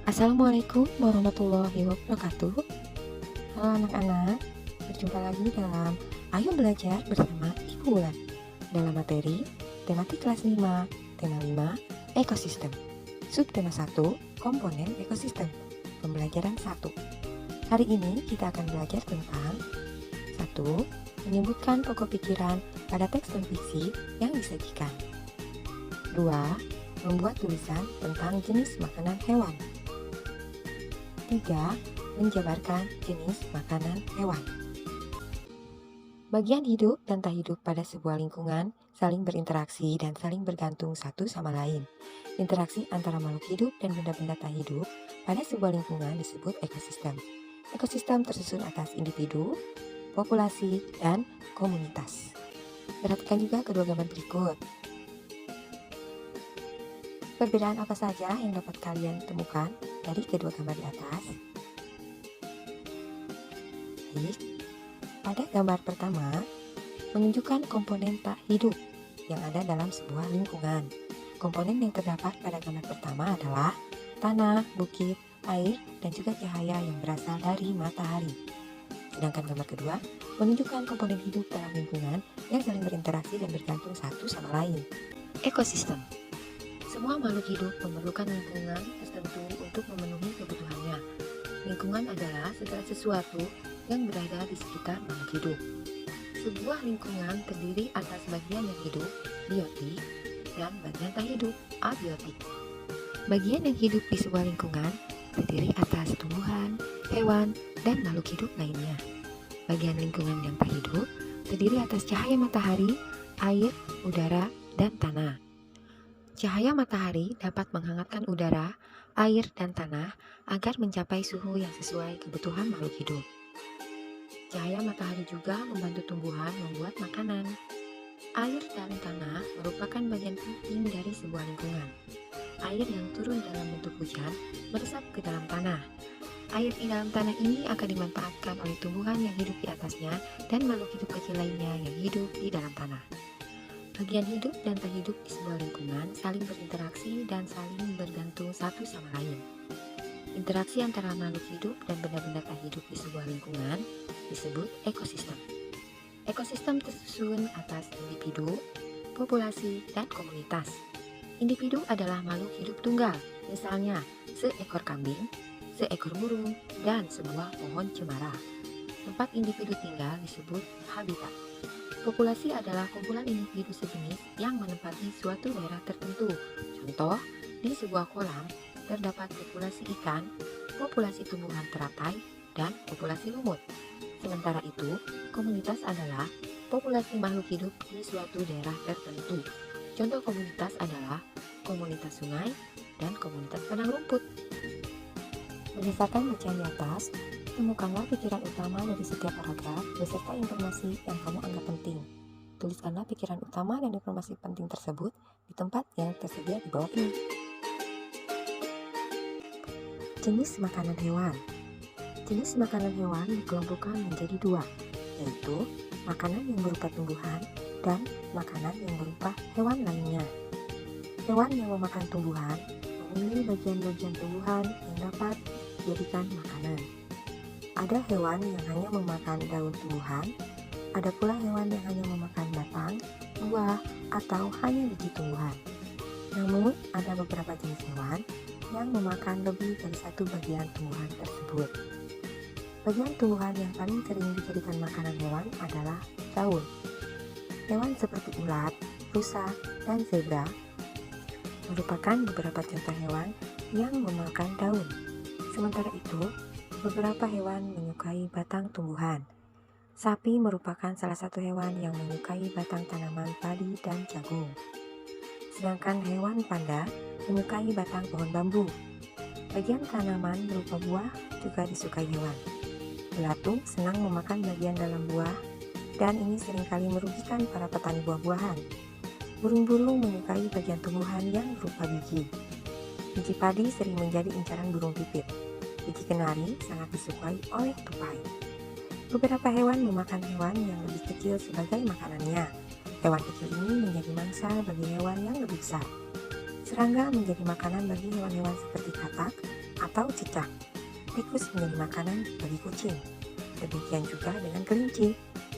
Assalamualaikum warahmatullahi wabarakatuh. Halo anak-anak, berjumpa lagi dalam Ayo Belajar bersama Ibu Wulan dalam materi tematik kelas 5, tema 5, ekosistem. Subtema 1, komponen ekosistem. Pembelajaran 1. Hari ini kita akan belajar tentang 1. Menyebutkan pokok pikiran pada teks dan fiksi yang disajikan. 2. Membuat tulisan tentang jenis makanan hewan. 3. Menjabarkan jenis makanan hewan. Bagian hidup dan tak hidup pada sebuah lingkungan saling berinteraksi dan saling bergantung satu sama lain. Interaksi antara makhluk hidup dan benda-benda tak hidup pada sebuah lingkungan disebut ekosistem. Ekosistem tersusun atas individu, populasi, dan komunitas. Perhatikan juga kedua gambar berikut. Perbedaan apa saja yang dapat kalian temukan dari kedua gambar di atas? Baik, pada gambar pertama menunjukkan komponen tak hidup yang ada dalam sebuah lingkungan. Komponen yang terdapat pada gambar pertama adalah tanah, bukit, air, dan juga cahaya yang berasal dari matahari. Sedangkan gambar kedua menunjukkan komponen hidup dalam lingkungan yang saling berinteraksi dan bergantung satu sama lain. Ekosistem. Semua makhluk hidup memerlukan lingkungan tertentu untuk memenuhi kebutuhannya. Lingkungan adalah segala sesuatu yang berada di sekitar makhluk hidup. Sebuah lingkungan terdiri atas bagian yang hidup, biotik, dan bagian tak hidup, abiotik. Bagian yang hidup di sebuah lingkungan terdiri atas tumbuhan, hewan, dan makhluk hidup lainnya. Bagian lingkungan yang tak hidup terdiri atas cahaya matahari, air, udara, dan tanah. Cahaya matahari dapat menghangatkan udara, air, dan tanah agar mencapai suhu yang sesuai kebutuhan makhluk hidup. Cahaya matahari juga membantu tumbuhan membuat makanan. Air dan tanah merupakan bagian penting dari sebuah lingkungan. Air yang turun dalam bentuk hujan meresap ke dalam tanah. Air di dalam tanah ini akan dimanfaatkan oleh tumbuhan yang hidup di atasnya dan makhluk hidup kecil lainnya yang hidup di dalam tanah. Bagian hidup dan tak hidup di sebuah lingkungan saling berinteraksi dan saling bergantung satu sama lain. Interaksi antara makhluk hidup dan benda-benda tak hidup di sebuah lingkungan disebut ekosistem. Ekosistem tersusun atas individu, populasi, dan komunitas. Individu adalah makhluk hidup tunggal, misalnya seekor kambing, seekor burung, dan sebuah pohon cemara. Tempat individu tinggal disebut habitat. Populasi adalah kumpulan individu sejenis yang menempati suatu daerah tertentu. Contoh, di sebuah kolam terdapat populasi ikan, populasi tumbuhan teratai, dan populasi lumut. Sementara itu, komunitas adalah populasi makhluk hidup di suatu daerah tertentu. Contoh komunitas adalah komunitas sungai dan komunitas padang rumput. Berdasarkan bacaan di atas, temukanlah pikiran utama dari setiap paragraf beserta informasi yang kamu anggap penting. Tuliskanlah pikiran utama dan informasi penting tersebut di tempat yang tersedia di bawah ini. Jenis makanan hewan. Jenis makanan hewan dikelompokkan menjadi dua, yaitu makanan yang berupa tumbuhan dan makanan yang berupa hewan lainnya. Hewan yang memakan tumbuhan memilih bagian-bagian tumbuhan yang dapat dijadikan makanan. Ada hewan yang hanya memakan daun tumbuhan, ada pula hewan yang hanya memakan batang, buah, atau hanya biji tumbuhan. Namun, ada beberapa jenis hewan yang memakan lebih dari satu bagian tumbuhan tersebut. Bagian tumbuhan yang paling sering dijadikan makanan hewan adalah daun. Hewan seperti ulat, rusa, dan zebra merupakan beberapa contoh hewan yang memakan daun. Sementara itu, beberapa hewan menyukai batang tumbuhan. Sapi merupakan salah satu hewan yang menyukai batang tanaman padi dan jagung. Sedangkan hewan panda menyukai batang pohon bambu. Bagian tanaman berupa buah juga disukai hewan. Belatung senang memakan bagian dalam buah, dan ini seringkali merugikan para petani buah-buahan. Burung-burung menyukai bagian tumbuhan yang berupa biji. Biji padi sering menjadi incaran burung pipit. Biji kenari sangat disukai oleh tupai. Beberapa hewan memakan hewan yang lebih kecil sebagai makanannya. Hewan kecil ini menjadi mangsa bagi hewan yang lebih besar. Serangga menjadi makanan bagi hewan-hewan seperti katak, atau cicak. Tikus menjadi makanan bagi kucing. Demikian juga dengan kelinci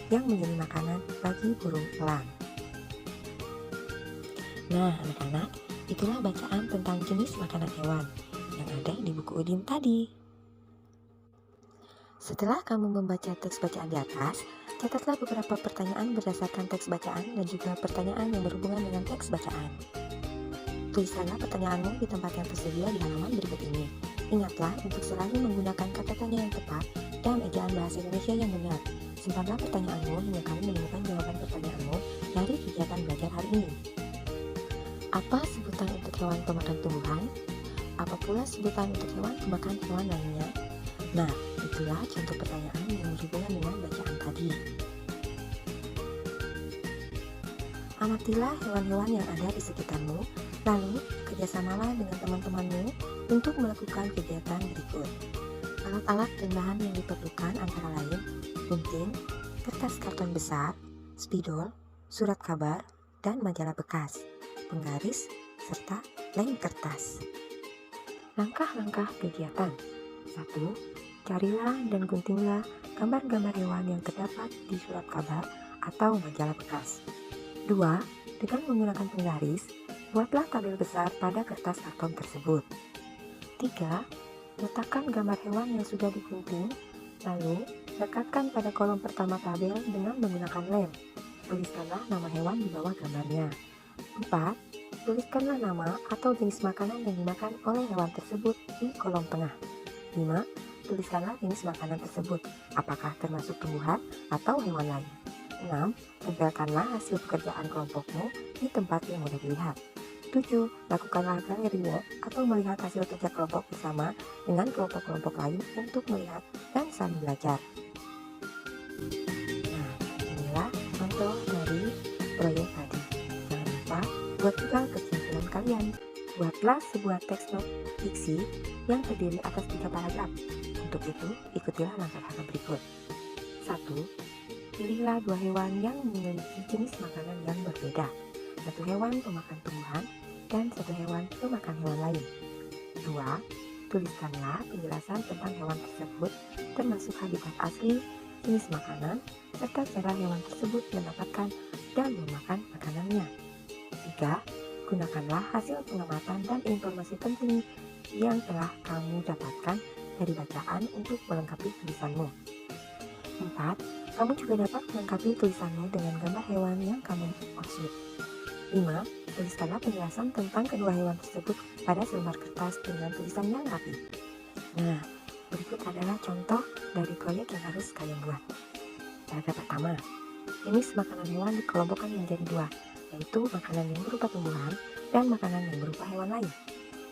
yang menjadi makanan bagi burung elang. Nah, anak-anak, itulah bacaan tentang jenis makanan hewan yang ada di buku Udin tadi. Setelah kamu membaca teks bacaan di atas, catatlah beberapa pertanyaan berdasarkan teks bacaan dan juga pertanyaan yang berhubungan dengan teks bacaan. Tuliskanlah pertanyaanmu di tempat yang tersedia di halaman berikut ini. Ingatlah untuk selalu menggunakan kata tanya yang tepat dan ejaan bahasa Indonesia yang benar. Simpanlah pertanyaanmu hingga kamu menemukan jawaban pertanyaanmu dari kegiatan belajar hari ini. Apa sebutan untuk hewan pemakan tumbuhan? Apa pula sebutan untuk hewan pemakan hewan lainnya? Nah, itulah contoh pertanyaan yang berhubungan dengan bacaan tadi. Amatilah hewan-hewan yang ada di sekitarmu, lalu kerjasamalah dengan teman-temanmu untuk melakukan kegiatan berikut. Alat-alat dan bahan yang diperlukan antara lain gunting, kertas karton besar, spidol, surat kabar, dan majalah bekas, penggaris, serta lem kertas. Langkah-langkah kegiatan. 1. Carilah dan guntinglah gambar-gambar hewan yang terdapat di surat kabar atau majalah bekas. 2. Dengan menggunakan penggaris, buatlah tabel besar pada kertas karton tersebut. 3. Letakkan gambar hewan yang sudah digunting, lalu rekatkan pada kolom pertama tabel dengan menggunakan lem. Tuliskanlah nama hewan di bawah gambarnya. 4. Tuliskanlah nama atau jenis makanan yang dimakan oleh hewan tersebut di kolom tengah. 5. Tuliskanlah jenis makanan tersebut, apakah termasuk tumbuhan atau hewan lain. 6. Tempelkanlah hasil pekerjaan kelompokmu di tempat yang mudah dilihat. 7. Lakukanlah galeri walk atau melihat hasil kerja kelompok bersama dengan kelompok-kelompok lain untuk melihat dan saling belajar. Nah, inilah contoh dari proyek tadi. Jangan lupa buat juga kesimpulan kalian. Buatlah sebuah teks not fiksi yang terdiri atas 3 paragraf. Untuk itu, ikutilah langkah-langkah berikut. 1. Pilihlah 2 hewan yang memiliki jenis makanan yang berbeda. 1 hewan pemakan tumbuhan dan 1 hewan pemakan hewan lain. 2. Tuliskanlah penjelasan tentang hewan tersebut, termasuk habitat asli, jenis makanan, serta cara hewan tersebut mendapatkan dan memakan makanannya. 3. Gunakanlah hasil pengamatan dan informasi penting yang telah kamu dapatkan dari bacaan untuk melengkapi tulisanmu. 4. Kamu juga dapat melengkapi tulisanmu dengan gambar hewan yang kamu maksud. 5. Tuliskanlah penjelasan tentang kedua hewan tersebut pada selembar kertas dengan tulisan yang rapi. Nah, berikut adalah contoh dari proyek yang harus kalian buat. Paragraf pertama, jenis makanan hewan dikelompokkan menjadi 2, yaitu makanan yang berupa tumbuhan dan makanan yang berupa hewan lain.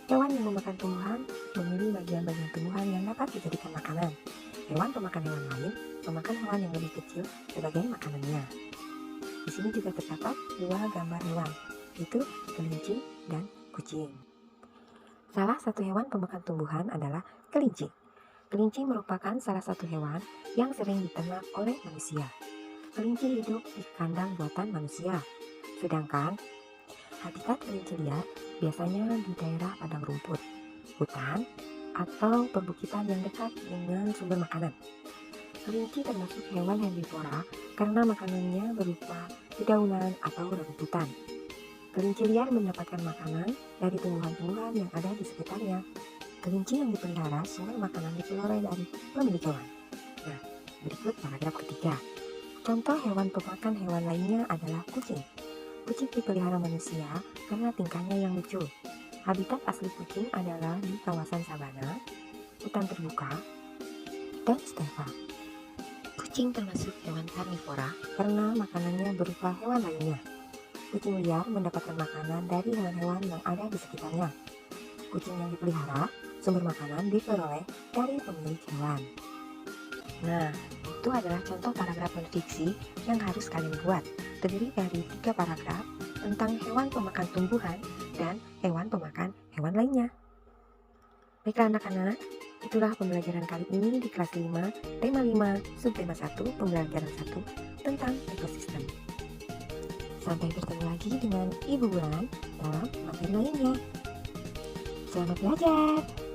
Hewan yang memakan tumbuhan memilih bagian-bagian tumbuhan yang dapat dijadikan makanan. Hewan pemakan hewan lain memakan hewan yang lebih kecil sebagai makanannya. Di sini juga terdapat 2 gambar hewan, yaitu kelinci dan kucing. Salah satu hewan pemakan tumbuhan adalah kelinci. Kelinci merupakan salah satu hewan yang sering diternak oleh manusia. Kelinci hidup di kandang buatan manusia, sedangkan habitat kelinci liar biasanya di daerah padang rumput, hutan, atau perbukitan yang dekat dengan sumber makanan. Kelinci termasuk hewan herbivora karena makanannya berupa dedaunan atau rerumputan. Kelinci liar mendapatkan makanan dari tumbuhan-tumbuhan yang ada di sekitarnya. Kelinci yang dipelihara sumber makanan diperoleh dari pemilik hewan. Nah, berikut paragraf ketiga. Contoh hewan pemakan hewan lainnya adalah kucing. Kucing dipelihara manusia karena tingkahnya yang lucu. Habitat asli kucing adalah di kawasan sabana, hutan terbuka, dan stepa. Kucing termasuk hewan karnivora karena makanannya berupa hewan lainnya. Kucing liar mendapatkan makanan dari hewan-hewan yang ada di sekitarnya. Kucing yang dipelihara, sumber makanan diperoleh dari pemilik hewan. Nah, itu adalah contoh paragraf non-fiksi yang harus kalian buat. Terdiri dari 3 paragraf tentang hewan pemakan tumbuhan dan hewan pemakan hewan lainnya. Baiklah anak-anak, itulah pembelajaran kali ini di kelas 5, tema 5, subtema 1, pembelajaran 1 tentang ekosistem. Sampai bertemu lagi dengan Ibu Bulan dalam materi lainnya. Selamat belajar!